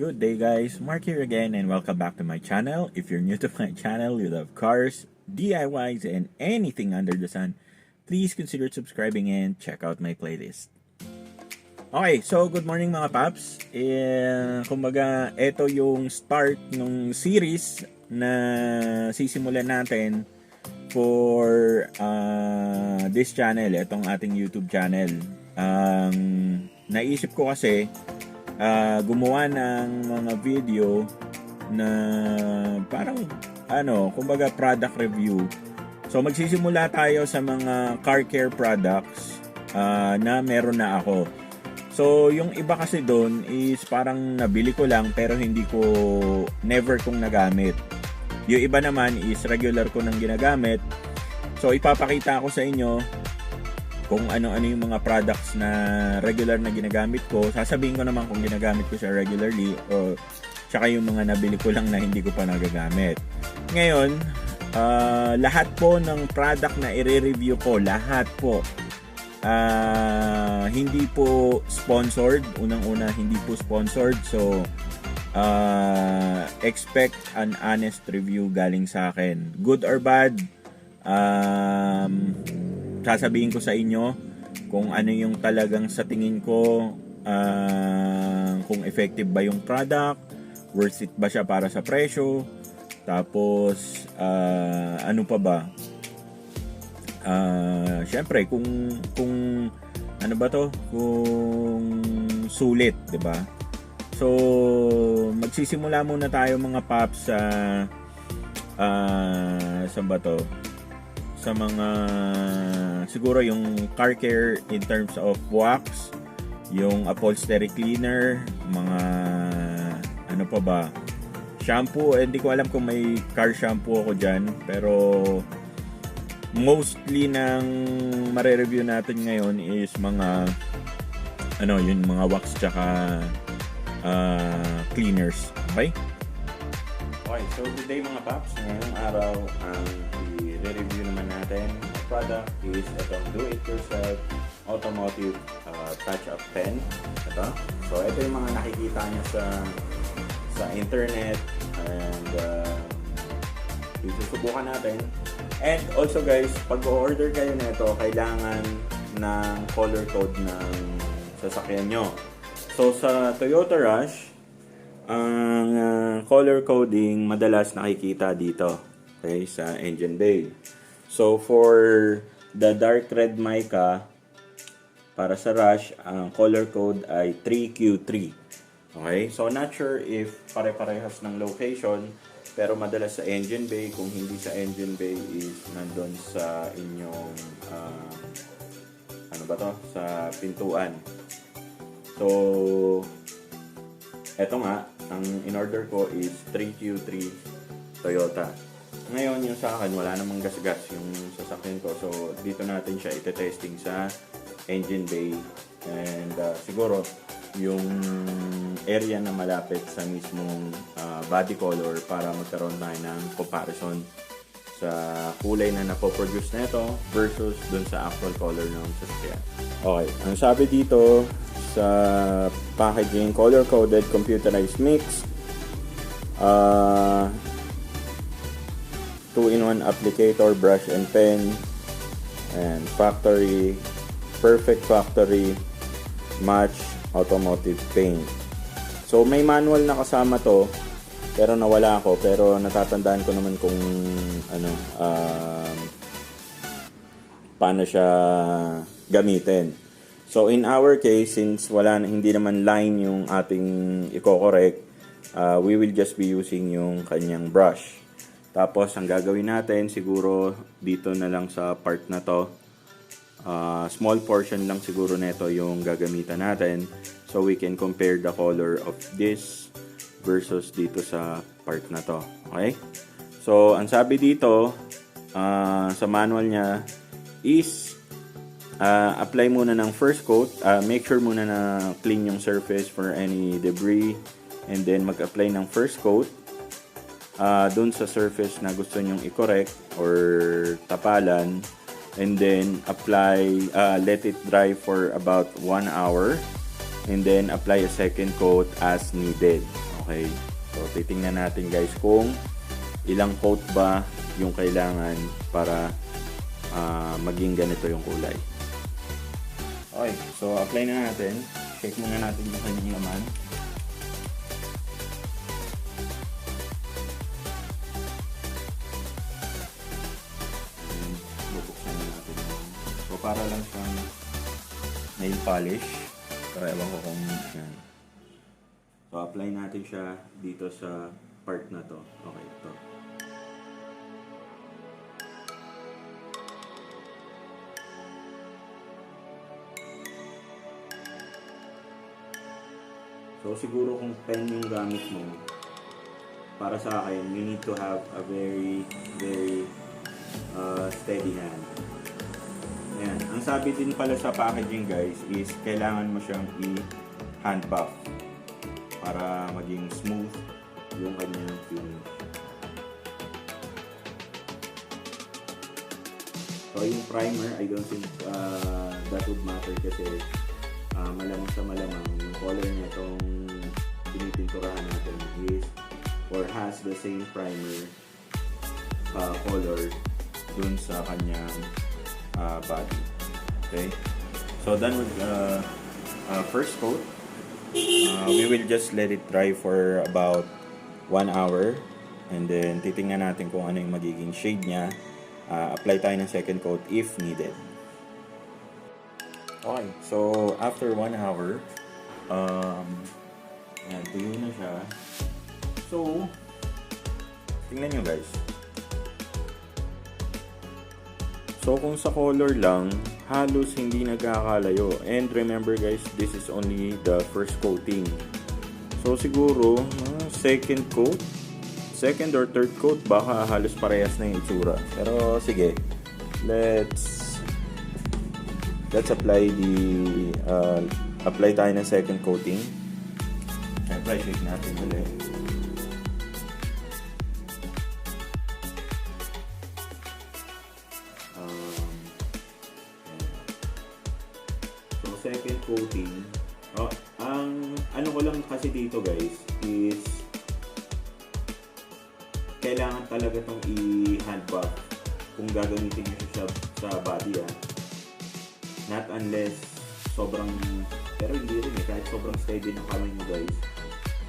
Good day guys, Mark here again and welcome back to my channel. If you're new to my channel, you love cars, DIYs, and anything under the sun, please consider subscribing and check out my playlist. Okay, so good morning mga paps. Kumbaga, ito yung start ng series na sisimulan natin for this channel, itong ating YouTube channel. Naisip ko kasi gumawa ng mga video na parang kumbaga product review. So magsisimula tayo sa mga car care products na meron na ako. So yung iba kasi doon is parang nabili ko lang pero hindi ko never kong nagamit. Yung iba naman is regular ko nang ginagamit. So ipapakita ko sa inyo kung ano-ano yung mga products na regular na ginagamit ko. Sasabihin ko naman kung ginagamit ko siya regularly o tsaka yung mga nabili ko lang na hindi ko pa nagagamit. Ngayon, lahat po ng product na i-review ko, lahat po, hindi po sponsored. Unang-una, hindi po sponsored. So, expect an honest review galing sa akin. Good or bad, sasabihin ko sa inyo kung ano yung talagang sa tingin ko, kung effective ba yung product, worth it ba siya para sa presyo, tapos ano pa ba, syempre kung ano ba to, kung sulit, 'di ba? So magsisimula muna tayo mga paps sa saan ba to? Sa mga siguro yung car care in terms of wax, yung upholstery cleaner, mga ano pa ba, shampoo. Hindi ko alam kung may car shampoo ako dyan, pero mostly ng mare-review natin ngayon is mga yung mga wax tsaka cleaners. Okay, so today mga paps, ngayong araw ang i-review naman natin ang product is itong do-it-yourself automotive touch-up pen. Ito. So ito yung mga nakikita nyo sa internet, and susubukan natin. And also guys, pag order kayo nito, kailangan ng color code ng sasakyan nyo. So sa Toyota Rush, ang color coding madalas nakikita dito, okay, sa engine bay. So for the dark red mica, para sa Rush, ang color code ay 3Q3. Okay, so not sure if pare-parehas ng location, pero madalas sa engine bay. Kung hindi sa engine bay is nandun sa inyong sa pintuan. So eto nga, ang in-order ko is 3Q3 Toyota. Ngayon, yung sa akin, wala namang gas-gas yung sasakyan ko. So, dito natin siya ite-testing sa engine bay. And siguro, yung area na malapit sa mismong body color para magkaroon tayo ng comparison sa kulay na napoproduce na ito versus dun sa actual color ng sasakyan. Okay, ang sabi dito sa packaging, color-coded computerized mix, 2-in-1 applicator, brush and pen, and perfect factory match automotive paint. So may manual na kasama to, pero nawala ako, pero natatandaan ko naman kung paano siya gamitin. So in our case, since hindi naman line yung ating i-correct, we will just be using yung kanyang brush. Tapos ang gagawin natin siguro dito na lang sa part na to, small portion lang siguro nito yung gagamitan natin, so we can compare the color of this versus dito sa part na to. Okay? So ang sabi dito sa manual niya is apply muna ng first coat, make sure muna na clean yung surface for any debris, and then mag-apply ng first coat dun sa surface na gusto nyong i-correct or tapalan, and then apply, let it dry for about 1 hour, and then apply a second coat as needed. Okay. So, titingnan natin guys kung ilang coat ba yung kailangan para maging ganito yung kulay. Okay. So, apply na natin. Check muna natin yung kanyang laman. And, bubuksan na natin. So, para lang siyang nail polish. Pero ewan ko kung yan. So, apply natin siya dito sa part na to. Okay, ito. So, siguro kung pen yung gamit mo, para sa akin, you need to have a very, very steady hand. Ayan. Ang sabi din pala sa packaging guys is kailangan mo siyang i-hand buff para maging smooth yung kanyang finish. So yung primer, I don't think that would matter kasi malamang sa malamang yung color niya itong pinipinturahan natin is or has the same primer color dun sa kanyang body. Okay? So done with first coat. We will just let it dry for about 1 hour and then titingnan natin kung ano yung magiging shade niya. Apply tayo ng second coat if needed. Okay, so after 1 hour, yan, tuyo na siya. So, tingnan nyo guys. So, kung sa color lang, halos hindi nagkakalayo. And remember guys, this is only the first coating. So, siguro, second coat, second or third coat, baka halos parehas na yung itsura. Pero, sige, let's apply apply tayo ng second coating. Siyempre, shake natin ulit. So, second coating. Ang ano ko lang kasi dito guys is kailangan talaga itong i-hand buff kung gagamitin nyo siya sa body not unless sobrang, pero hindi rin kahit sobrang steady ng kamay nyo guys,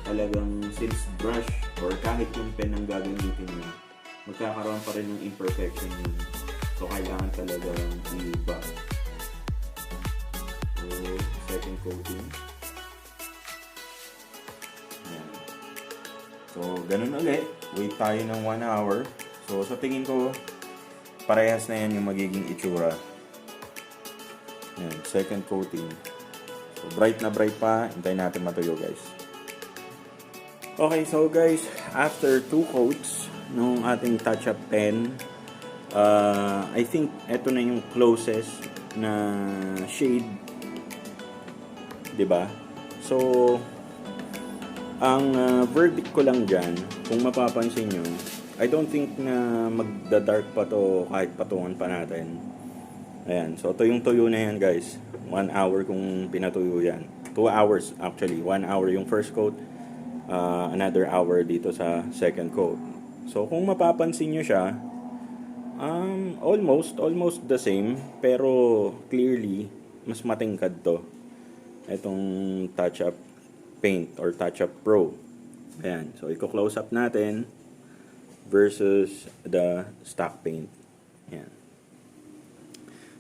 talagang since brush or kahit yung pen ang gagamitin nyo, magkakaroon pa rin ng imperfection yun. So kailangan talagang i-buff. So second coating. Ayan. So ganun ulit, wait tayo ng 1 hour. So sa tingin ko parehas na yan yung magiging itsura. Ayan, second coating. So bright na bright pa, hintayin natin matuyo guys. Okay, so guys, after 2 coats nung ating touch-up pen, I think eto na yung closest na shade, 'di ba? So ang verdict ko lang dyan, kung mapapansin nyo, I don't think na magda-dark pa to kahit patungan pa natin. Ayan, so tuyong-tuyo na yan guys. 1 hour kung pinatuyo yan. 2 hours actually. 1 hour yung first coat, another hour dito sa second coat. So kung mapapansin nyo siya, almost the same, pero clearly mas matingkad to. Itong touch-up paint or touch-up pro. Ayan, so i-close up natin versus the stock paint. Ayan.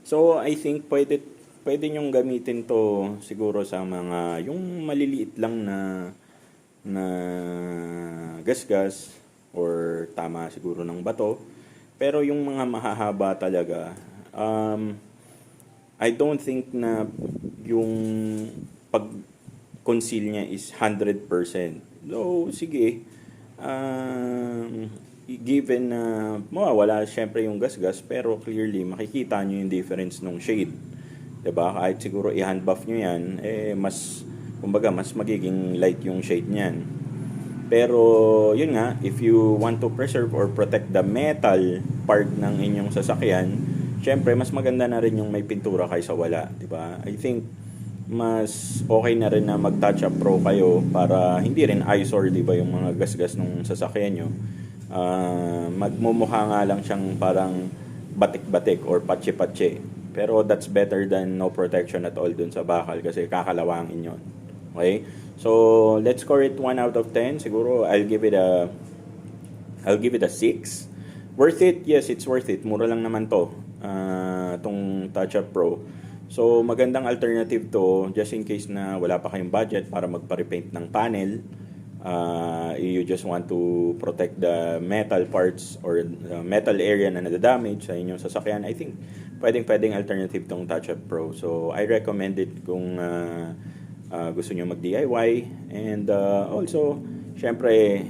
So I think pwede nyong gamitin to siguro sa mga yung maliliit lang na gasgas or tama siguro ng bato. Pero yung mga mahahaba talaga, I don't think na yung pag-conceal niya is 100%. So, sige, given na mawawala syempre yung gasgas, pero clearly makikita nyo yung difference ng shade. Diba? Kahit siguro i-hand buff nyo yan, mas, kumbaga, mas magiging light yung shade niyan. Pero, yun nga, if you want to preserve or protect the metal part ng inyong sasakyan, syempre, mas maganda na rin yung may pintura kaysa wala. Diba? I think, mas okay na rin na mag-touch up pro kayo para hindi rin eyesore, di ba, yung mga gasgas ng sasakyan nyo. Magmumukha nga lang siyang parang batik-batik or patsi-patsi. Pero that's better than no protection at all dun sa bakal kasi kakalawangin yon. Okay? So, let's score it 1 out of 10. Siguro I'll give it a 6. Worth it? Yes, it's worth it. Mura lang naman to. Tong Touch Up Pro. So, magandang alternative to just in case na wala pa kayong budget para magpa-repaint ng panel. You just want to protect the metal parts or the metal area na nadadamage sa inyong sasakyan. I think pwedeng alternative tong Touch Up Pro. So, I recommend it kung gusto nyo mag-DIY. And also, syempre,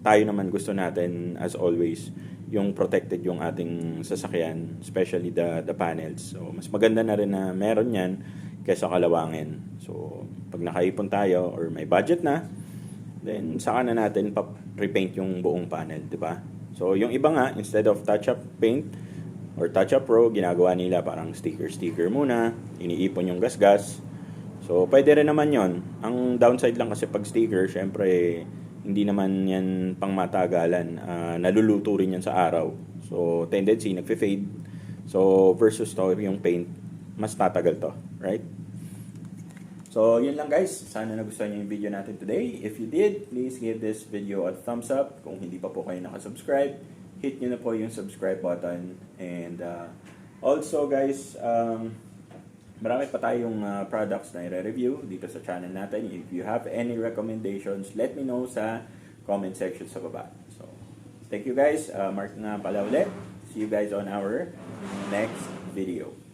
tayo naman gusto natin, as always, yung protected yung ating sasakyan, especially the panels. So, mas maganda na rin na meron yan kaysa kalawangin. So, pag nakaipon tayo or may budget na, then saka na natin pa-repaint yung buong panel, di ba? So, yung iba nga, instead of touch-up paint or touch-up pro, ginagawa nila parang sticker muna, iniipon yung gasgas. So, pwede rin naman yon. Ang downside lang kasi pag sticker, syempre, hindi naman yan pang matagalan. Naluluto rin yan sa araw. So, tendency, nagfe-fade. So, versus to, yung paint, mas tatagal to. Right? So, yun lang guys. Sana nagustuhan nyo yung video natin today. If you did, please give this video a thumbs up. Kung hindi pa po kayo nakasubscribe, hit nyo na po yung subscribe button. And also guys, marami pa tayong products na i-review dito sa channel natin. If you have any recommendations, let me know sa comment section sa baba. So, thank you guys. Mark nga pala ulit. See you guys on our next video.